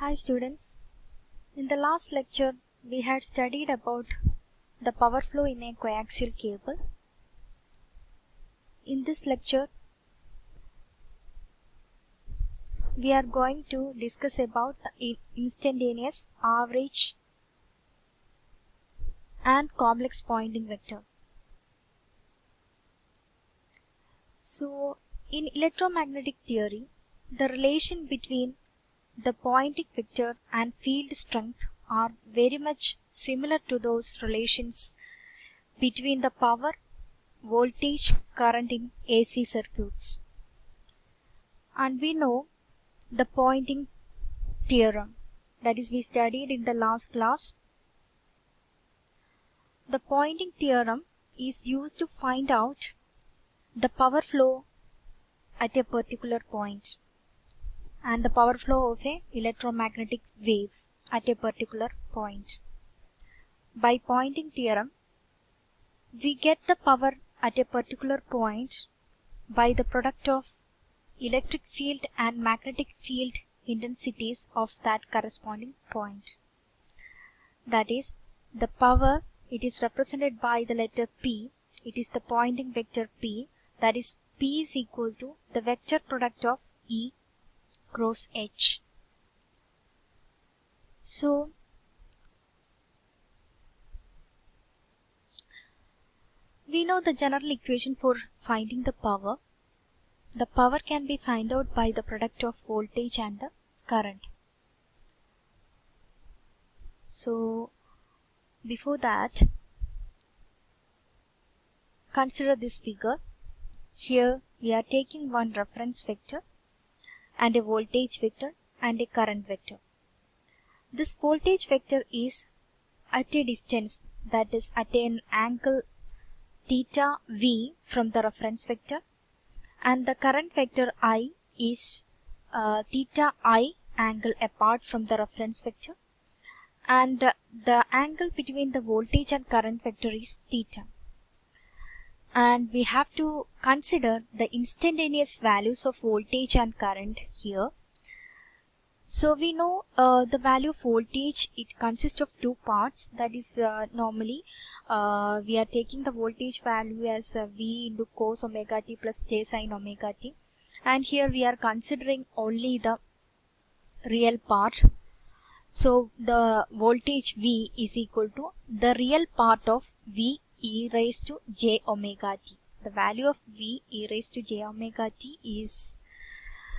Hi students, in the last lecture we had studied about the power flow in a coaxial cable. In this lecture we are going to discuss about the instantaneous, average and complex Poynting vector. So in electromagnetic theory, the relation between the Poynting vector and field strength are very much similar to those relations between the power, voltage, current in AC circuits. And we know the Poynting theorem, that is we studied in the last class. The Poynting theorem is used to find out the power flow at a particular point and the power flow of a electromagnetic wave at a particular point. By Poynting theorem, we get the power at a particular point by the product of electric field and magnetic field intensities of that corresponding point. That is, the power, it is represented by the letter P. It is the Poynting vector P. That is, P is equal to the vector product of E cross H. So, we know the general equation for finding the power. The power can be found out by the product of voltage and the current. So, before that, consider this figure. Here we are taking one reference vector and a voltage vector and a current vector. This voltage vector is at a distance, that is at an angle theta v from the reference vector, and the current vector I is theta I angle apart from the reference vector, and the angle between the voltage and current vector is theta. And we have to consider the instantaneous values of voltage and current here. So we know the value of voltage, it consists of two parts. That is normally we are taking the voltage value as V into cos omega t plus j sin omega t, and here we are considering only the real part. So the voltage V is equal to the real part of V e raised to j omega t. The value of V e raised to j omega t is,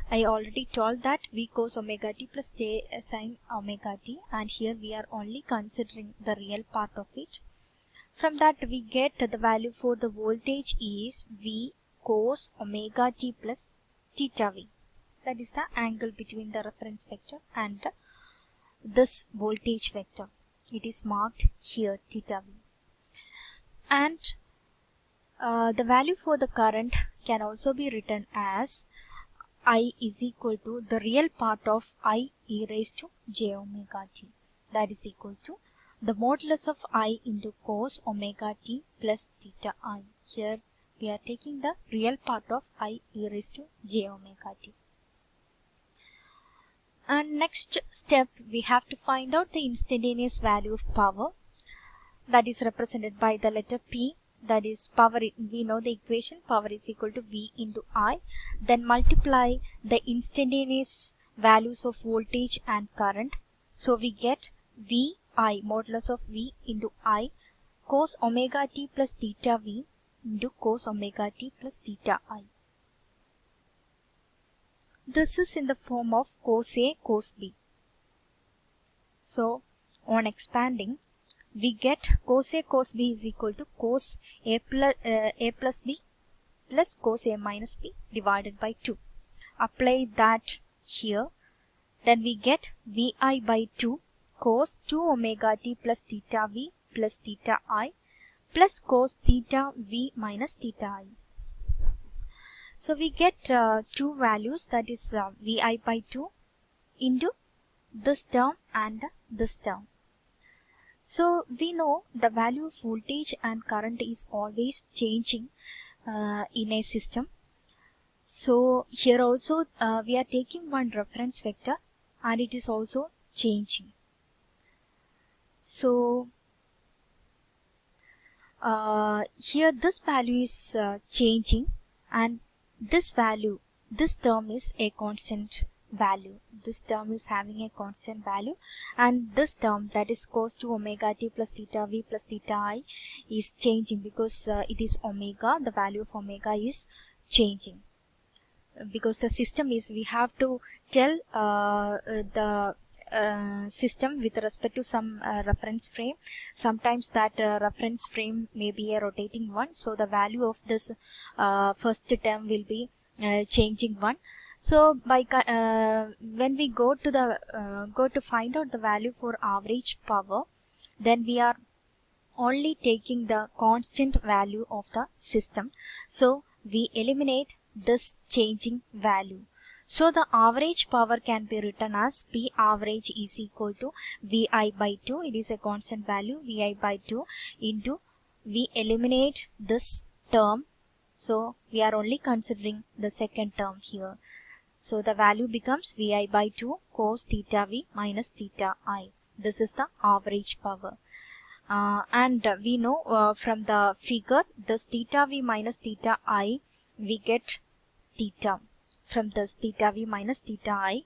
I already told that V cos omega t plus j sin omega t, and here we are only considering the real part of it. From that we get the value for the voltage is V cos omega t plus theta V. That is the angle between the reference vector and this voltage vector. It is marked here theta V. And the value for the current can also be written as I is equal to the real part of I e raised to j omega t. That is equal to the modulus of I into cos omega t plus theta I. Here we are taking the real part of I e raised to j omega t. And next step, we have to find out the instantaneous value of power. That is represented by the letter P. That is power, we know the equation, power is equal to V into I. Then multiply the instantaneous values of voltage and current. So we get V I, modulus of V into I, cos omega t plus theta V into cos omega t plus theta I. This is in the form of cos A, cos B. So on expanding, we get cos A cos B is equal to cos A plus B plus cos A minus B divided by 2. Apply that here. Then we get VI by 2 cos 2 omega t plus theta V plus theta I plus cos theta V minus theta I. So we get two values, that is VI by 2 into this term and this term. So we know the value of voltage and current is always changing in a system. So here also we are taking one reference vector and it is also changing. So here this value is changing, and this term is a constant value. This term is having a constant value, and this term, that is cos to omega t plus theta v plus theta I, is changing because it is omega. The value of omega is changing because the system is, we have to tell the system with respect to some reference frame. Sometimes that reference frame may be a rotating one, so the value of this first term will be changing one. So by when we go to find out the value for average power, then we are only taking the constant value of the system. So we eliminate this changing value. So the average power can be written as P average is equal to VI by 2. It is a constant value, VI by 2 into, we eliminate this term. So we are only considering the second term here. So the value becomes VI by 2 cos theta V minus theta I. This is the average power. And we know from the figure, this theta V minus theta I, we get theta. From this theta V minus theta I,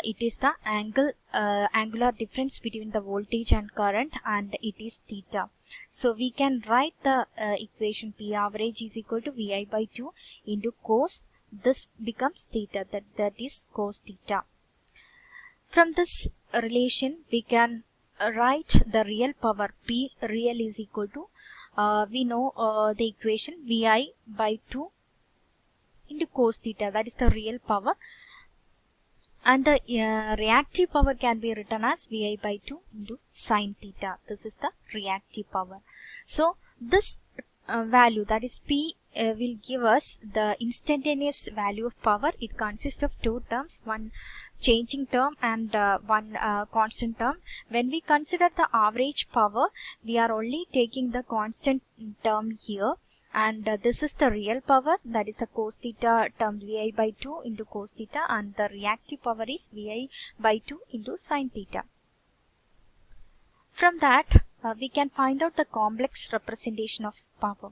it is the angular difference between the voltage and current, and it is theta. So we can write the equation P average is equal to VI by 2 into cos. This becomes theta, that is cos theta. From this relation, we can write the real power. P real is equal to, we know the equation VI by 2 into cos theta, that is the real power, and the reactive power can be written as VI by 2 into sin theta. This is the reactive power. So this value, that is P, will give us the instantaneous value of power. It consists of two terms, one changing term and one constant term. When we consider the average power, we are only taking the constant term here, and this is the real power, that is the cos theta term VI by 2 into cos theta, and the reactive power is VI by 2 into sin theta. From that, we can find out the complex representation of power.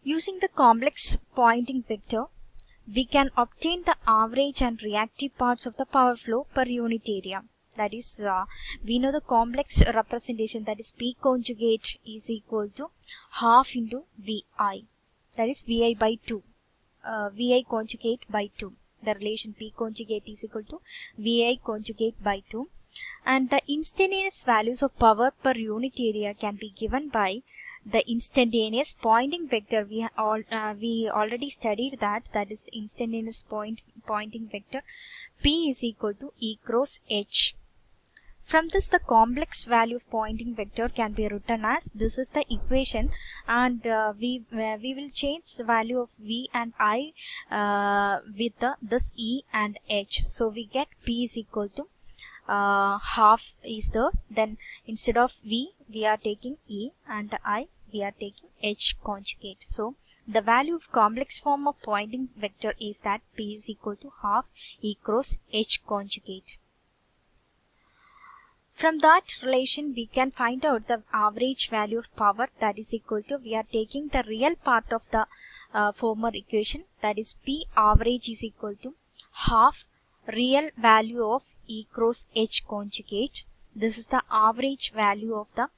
Using the complex Poynting vector, we can obtain the average and reactive parts of the power flow per unit area. That is, we know the complex representation, that is P conjugate is equal to half into VI. That is VI by 2. VI conjugate by 2. The relation P conjugate is equal to VI conjugate by 2. And the instantaneous values of power per unit area can be given by the instantaneous Poynting vector. We already studied that. That is the instantaneous Poynting vector. P is equal to E cross H. From this, the complex value of Poynting vector can be written as, this is the equation, and we will change the value of V and I with this E and H. So we get P is equal to half is there. Then instead of V, we are taking E, and I, we are taking H conjugate. So the value of complex form of Poynting vector is that P is equal to half E cross H conjugate. From that relation, we can find out the average value of power, that is equal to, we are taking the real part of the former equation, that is P average is equal to half real value of E cross H conjugate. This is the average value of the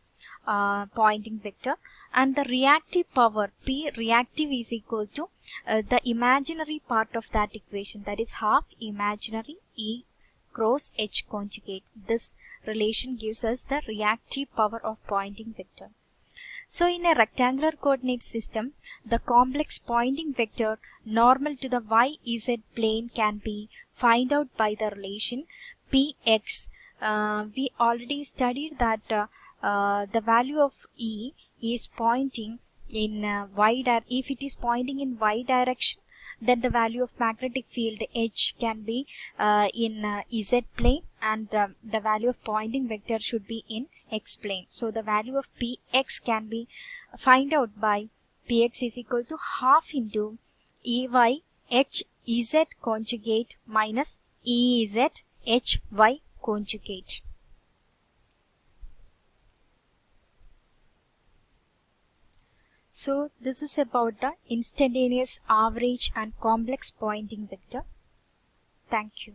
Poynting vector. And the reactive power, P reactive, is equal to the imaginary part of that equation, that is half imaginary E cross H conjugate. This relation gives us the reactive power of Poynting vector. So in a rectangular coordinate system, the complex Poynting vector normal to the YZ plane can be found out by the relation Px. We already studied that the value of E is pointing in if it is pointing in Y direction, then the value of magnetic field H can be in Z plane, and the value of Poynting vector should be in X plane. So the value of Px can be found out by Px is equal to half into EY H Z conjugate minus EZHY conjugate. So this is about the instantaneous average and complex Poynting vector. Thank you.